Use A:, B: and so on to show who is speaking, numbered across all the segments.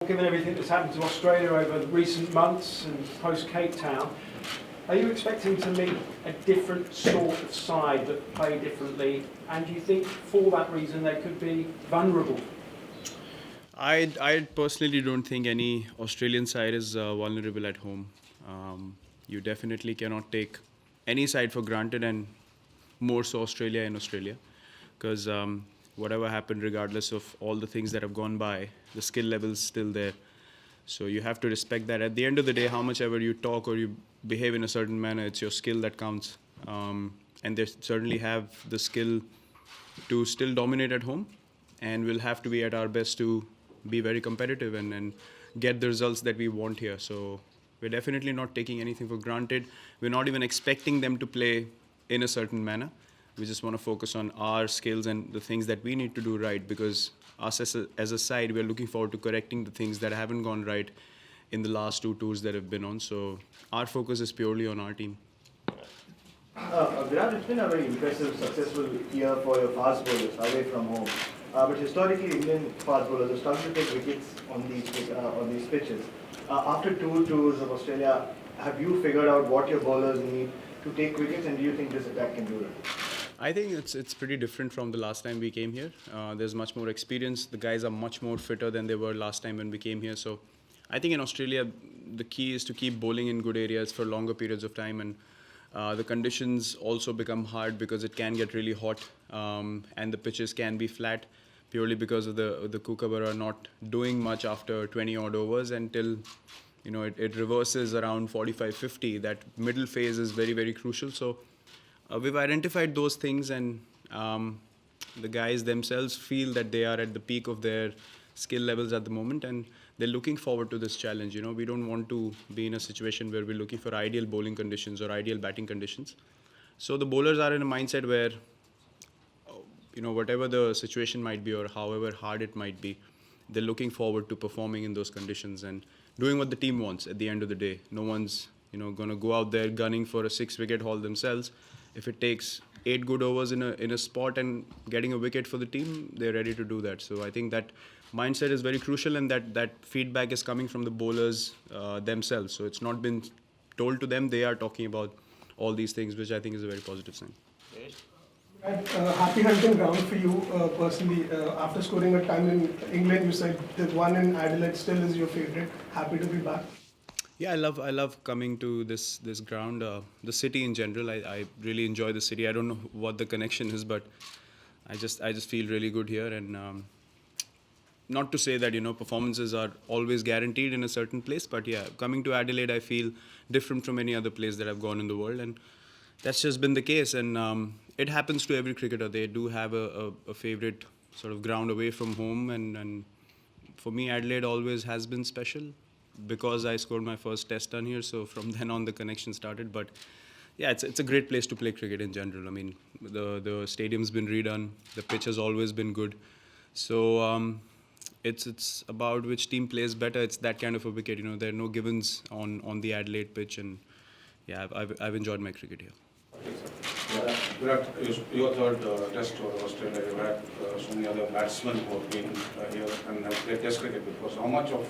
A: given everything that's happened to Australia over recent months and post-Cape Town, are you expecting to meet a different sort of side that play differently? And do you think for that reason they could be vulnerable?
B: I personally don't think any Australian side is vulnerable at home. You definitely cannot take any side for granted, and more so Australia in Australia, because whatever happened, regardless of all the things that have gone by, the skill level is still there. So you have to respect that. At the end of the day, how much ever you talk or you behave in a certain manner, it's your skill that counts. And they certainly have the skill to still dominate at home, and we'll have to be at our best to be very competitive and get the results that we want here. So we're definitely not taking anything for granted. We're not even expecting them to play in a certain manner. We just want to focus on our skills and the things that we need to do right, because us as a side, we're looking forward to correcting the things that haven't gone right in the last two tours that have been on. So our focus is purely on our team.
C: Virat, it's been a very impressive, successful year for your fast bowlers away from home. But historically, Indian fast bowlers have struggled to take wickets on these pitches. After two tours of Australia, have you figured out what your bowlers need to take wickets, and do you think this attack can do it?
B: I think it's pretty different from the last time we came here. There's much more experience. The guys are much more fitter than they were last time when we came here. So I think in Australia, the key is to keep bowling in good areas for longer periods of time, and the conditions also become hard because it can get really hot, and the pitches can be flat purely because of the Kookaburra not doing much after 20 odd overs until it reverses around 45-50. That middle phase is very, very crucial. So we've identified those things, and the guys themselves feel that they are at the peak of their skill levels at the moment, and they're looking forward to this challenge. We don't want to be in a situation where we're looking for ideal bowling conditions or ideal batting conditions. So the bowlers are in a mindset where, whatever the situation might be or however hard it might be, they're looking forward to performing in those conditions and doing what the team wants at the end of the day. No one's, going to go out there gunning for a 6-wicket haul themselves. If it takes 8 good overs in a spot and getting a wicket for the team, they're ready to do that. So I think that mindset is very crucial, and that feedback is coming from the bowlers themselves. So it's not been told to them. They are talking about all these things, which I think is a very positive sign.
D: Happy hunting ground for you personally. After scoring a ton in England, you said the one in Adelaide still is your favorite. Happy to be back.
B: Yeah, I love coming to this ground. The city in general, I really enjoy the city. I don't know what the connection is, but I just feel really good here. And not to say that performances are always guaranteed in a certain place, but yeah, coming to Adelaide, I feel different from any other place that I've gone in the world, and that's just been the case. And it happens to every cricketer. They do have a favorite sort of ground away from home, and for me, Adelaide always has been special, because I scored my first test done here. So from then on, the connection started. But yeah, it's a great place to play cricket in general. I mean, the stadium's been redone. The pitch has always been good. So it's about which team plays better. It's that kind of a wicket. There are no givens on the Adelaide pitch, and yeah, I've enjoyed my cricket here.
E: Virat, your third test for Australia. You had so many other batsmen who have been here and have played test cricket before. So how much of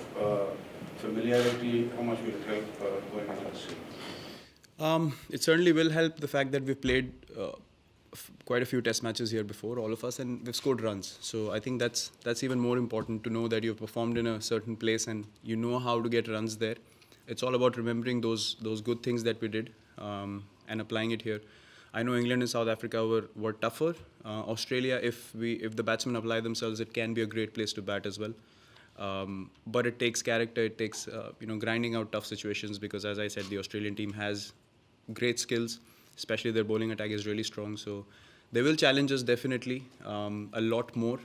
E: familiarity, how much will it help going into this season?
B: It certainly will help, the fact that we've played quite a few test matches here before, all of us, and we've scored runs. So I think that's even more important, to know that you've performed in a certain place and you know how to get runs there. It's all about remembering those good things that we did and applying it here. I know England and South Africa were tougher. Australia, if the batsmen apply themselves, it can be a great place to bat as well. But it takes character. It takes grinding out tough situations, because, as I said, the Australian team has great skills, especially their bowling attack is really strong. So they will challenge us definitely a lot more.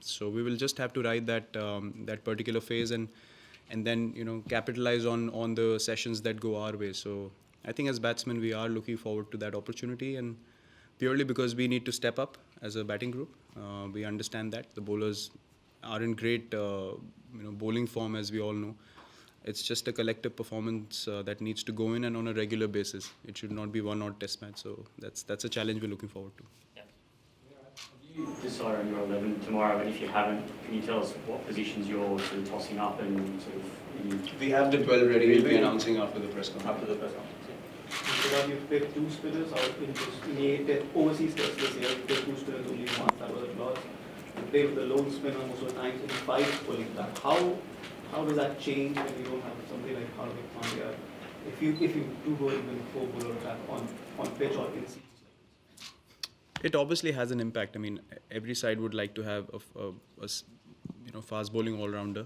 B: So we will just have to ride that particular phase and then capitalize on the sessions that go our way. So I think as batsmen we are looking forward to that opportunity, and purely because we need to step up as a batting group. We understand that the bowlers are in great bowling form, as we all know. It's just a collective performance that needs to go in, and on a regular basis. It should not be one odd test match. So that's a challenge we're looking forward to.
A: Yeah.
F: You decide on your 11 tomorrow, and if you haven't, can you tell us what positions you're sort of tossing up and sort of
B: We have the 12 ready. We'll be announcing after the press conference.
F: after the press conference? Yeah.
G: Because you picked two spinners out in the overseas tests this year, you picked two spinners only once, that was at Lords. You play with the lone spinner most of the time, so 5 pulling back. How does that change when you don't have somebody like Hardik Pandya? If you do go even 4 bowler attack on pitch or in series?
B: It obviously has an impact. I mean, every side would like to have a fast bowling all-rounder,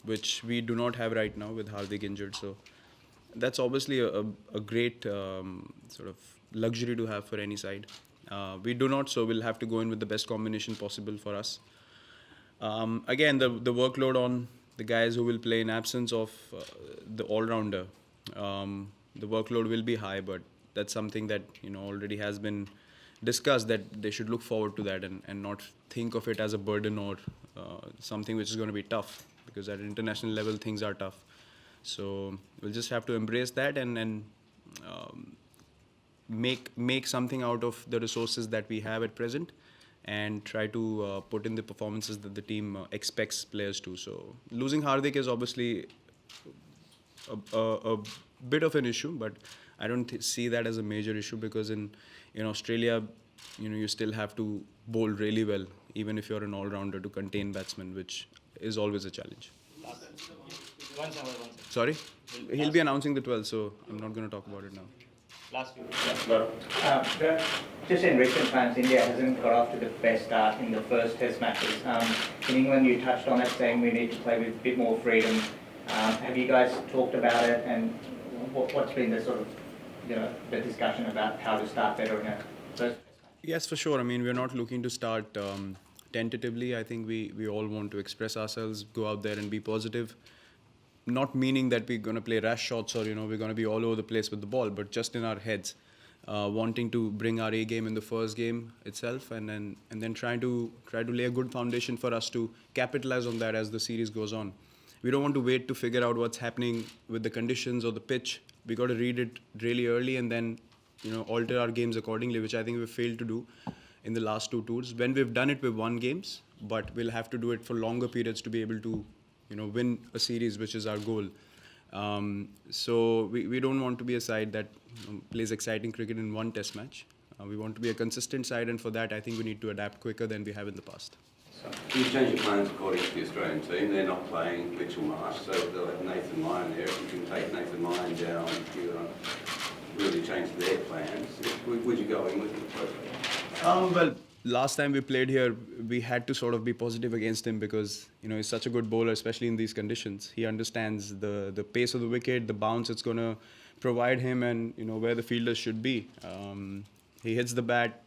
B: which we do not have right now with Hardik injured. So that's obviously a great sort of luxury to have for any side. We do not, so we'll have to go in with the best combination possible for us. Again, the workload on the guys who will play in absence of the all-rounder, the workload will be high, but that's something that already has been discussed, that they should look forward to that and not think of it as a burden or something which is going to be tough, because at international level things are tough. So we'll just have to embrace that and make something out of the resources that we have at present, and try to put in the performances that the team expects players to. So losing Hardik is obviously a bit of an issue, but I don't see that as a major issue, because in Australia, you still have to bowl really well, even if you're an all-rounder, to contain batsmen, which is always a challenge. Sorry? He'll be announcing the 12th, so I'm not going to talk about it now.
F: Last few.
H: Just in recent times, India hasn't got off to the best start in the first Test matches. In England, you touched on it, saying we need to play with a bit more freedom. Have you guys talked about it, and what's been the sort of the discussion about how to start better in a first?
B: Yes, for sure. I mean, we're not looking to start tentatively. I think we all want to express ourselves, go out there and be positive. Not meaning that we're going to play rash shots or we're going to be all over the place with the ball, but just in our heads, wanting to bring our A game in the first game itself, and then try to lay a good foundation for us to capitalize on that as the series goes on. We don't want to wait to figure out what's happening with the conditions or the pitch. We got to read it really early and then alter our games accordingly, which I think we've failed to do in the last 2 tours. When we've done it, we've won games, but we'll have to do it for longer periods to be able to win a series, which is our goal. So we don't want to be a side that plays exciting cricket in one Test match. We want to be a consistent side, and for that I think we need to adapt quicker than we have in the past.
I: Can you change your plans according to the Australian team? They're not playing Mitchell Marsh, so they'll have Nathan Lyon there. If you can take Nathan Lyon down, you really change their plans. Would you go in with it?
B: Well, last time we played here, we had to sort of be positive against him because he's such a good bowler, especially in these conditions. He understands the pace of the wicket, the bounce it's going to provide him, and where the fielders should be. He hits the bat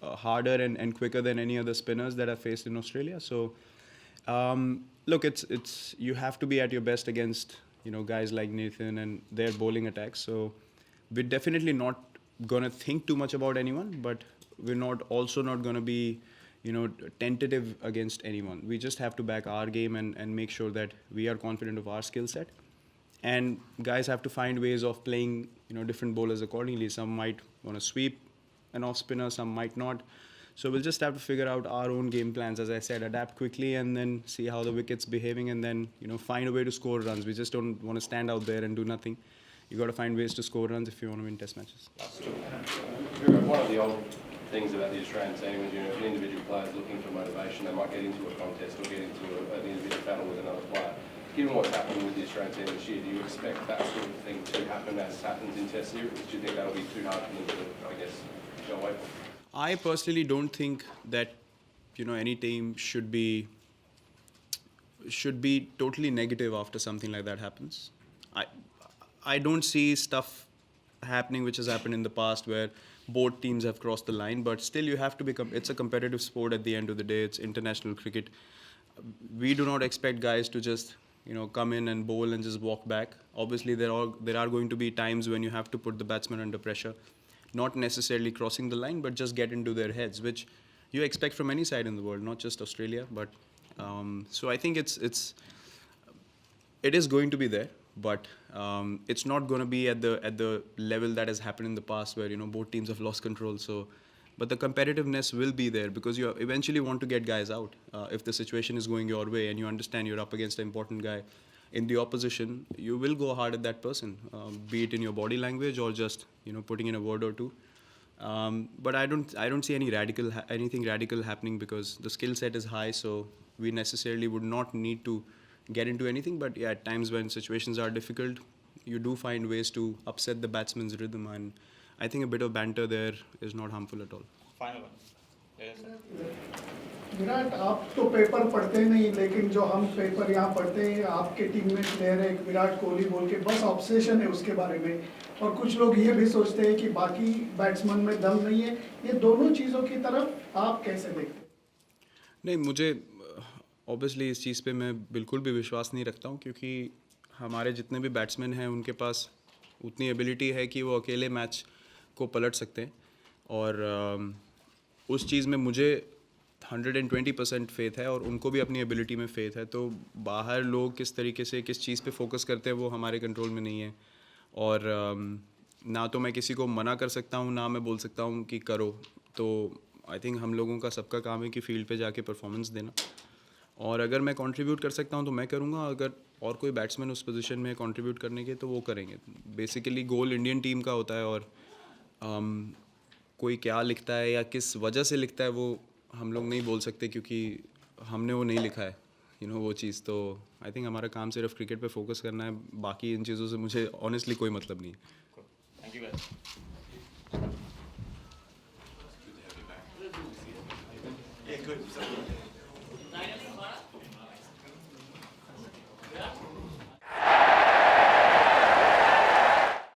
B: harder and quicker than any other spinners that I've faced in Australia. So, look, it's you have to be at your best against guys like Nathan and their bowling attacks. So, we're definitely not gonna think too much about anyone, but we're not going to be tentative against anyone. We just have to back our game and make sure that we are confident of our skill set. And guys have to find ways of playing different bowlers accordingly. Some might want to sweep an off spinner, some might not. So we'll just have to figure out our own game plans, as I said, adapt quickly and then see how the wicket's behaving, and then find a way to score runs. We just don't want to stand out there and do nothing. You got to find ways to score runs if you want to win Test matches.
J: One of the old things about the Australian team is, if an individual player is looking for motivation, they might get into a contest or get into an individual battle with another player. Given what's happening with the Australian team this year, do you expect that sort of thing to happen as happens in Test series? Do you think that'll be too hard for them to, go away from?
B: I personally don't think that any team should be totally negative after something like that happens. I don't see stuff happening which has happened in the past where both teams have crossed the line, but still you have to it's a competitive sport at the end of the day. It's international cricket. We do not expect guys to just come in and bowl and just walk back. Obviously there are going to be times when you have to put the batsman under pressure, not necessarily crossing the line, but just get into their heads, which you expect from any side in the world, not just Australia. But so I think it is going to be there, but it's not going to be at the level that has happened in the past, where both teams have lost control. So but the competitiveness will be there because you eventually want to get guys out. If the situation is going your way and you understand you're up against an important guy in the opposition, you will go hard at that person, be it in your body language or just putting in a word or two. But I don't see anything radical happening because the skill set is high, so we necessarily would not need to get into anything. But yeah, at times when situations are difficult, you do find ways to upset the batsman's rhythm, and I think a bit of banter there is not harmful at all.
K: Final one. Yes.
D: Virat, आप तो paper पढ़ते नहीं, लेकिन जो हम paper यहाँ पढ़ते हैं, आपके टीम में प्लेयर है विराट कोहली बोल के, बस ऑब्सेशन है उसके बारे में, और कुछ लोग ये भी सोचते हैं कि बाकी बैट्समैन में दम नहीं है. ये दोनों चीज़ों की तरफ आप कैसे देखते हैं?
B: नहीं, मुझे ऑब्वियसली इस चीज़ पे मैं बिल्कुल भी विश्वास नहीं रखता हूँ, क्योंकि हमारे जितने भी बैट्समैन हैं उनके पास उतनी एबिलिटी है कि वो अकेले मैच को पलट सकते हैं, और उस चीज़ में मुझे 120% फेथ है और उनको भी अपनी एबिलिटी में फेथ है. तो बाहर लोग किस तरीके से किस चीज़ पे फोकस करते हैं वो हमारे कंट्रोल में नहीं है, और ना तो मैं किसी को मना कर सकता हूँ, ना मैं बोल सकता हूँ कि करो. तो आई थिंक हम लोगों का सबका काम है कि फील्ड पे जाके परफॉर्मेंस देना, और अगर मैं कंट्रीब्यूट कर सकता हूँ तो मैं करूँगा. अगर और कोई बैट्समैन उस पोजीशन में कंट्रीब्यूट करने के तो वो करेंगे. बेसिकली गोल इंडियन टीम का होता है, और कोई क्या लिखता है या किस वजह से लिखता है वो हम लोग नहीं बोल सकते, क्योंकि हमने वो नहीं लिखा है वो चीज़. तो आई थिंक हमारा काम सिर्फ क्रिकेट पे फोकस करना है, बाकी इन चीज़ों से मुझे ऑनेस्टली कोई मतलब नहीं है.
K: Thank you guys.
L: Yeah, good.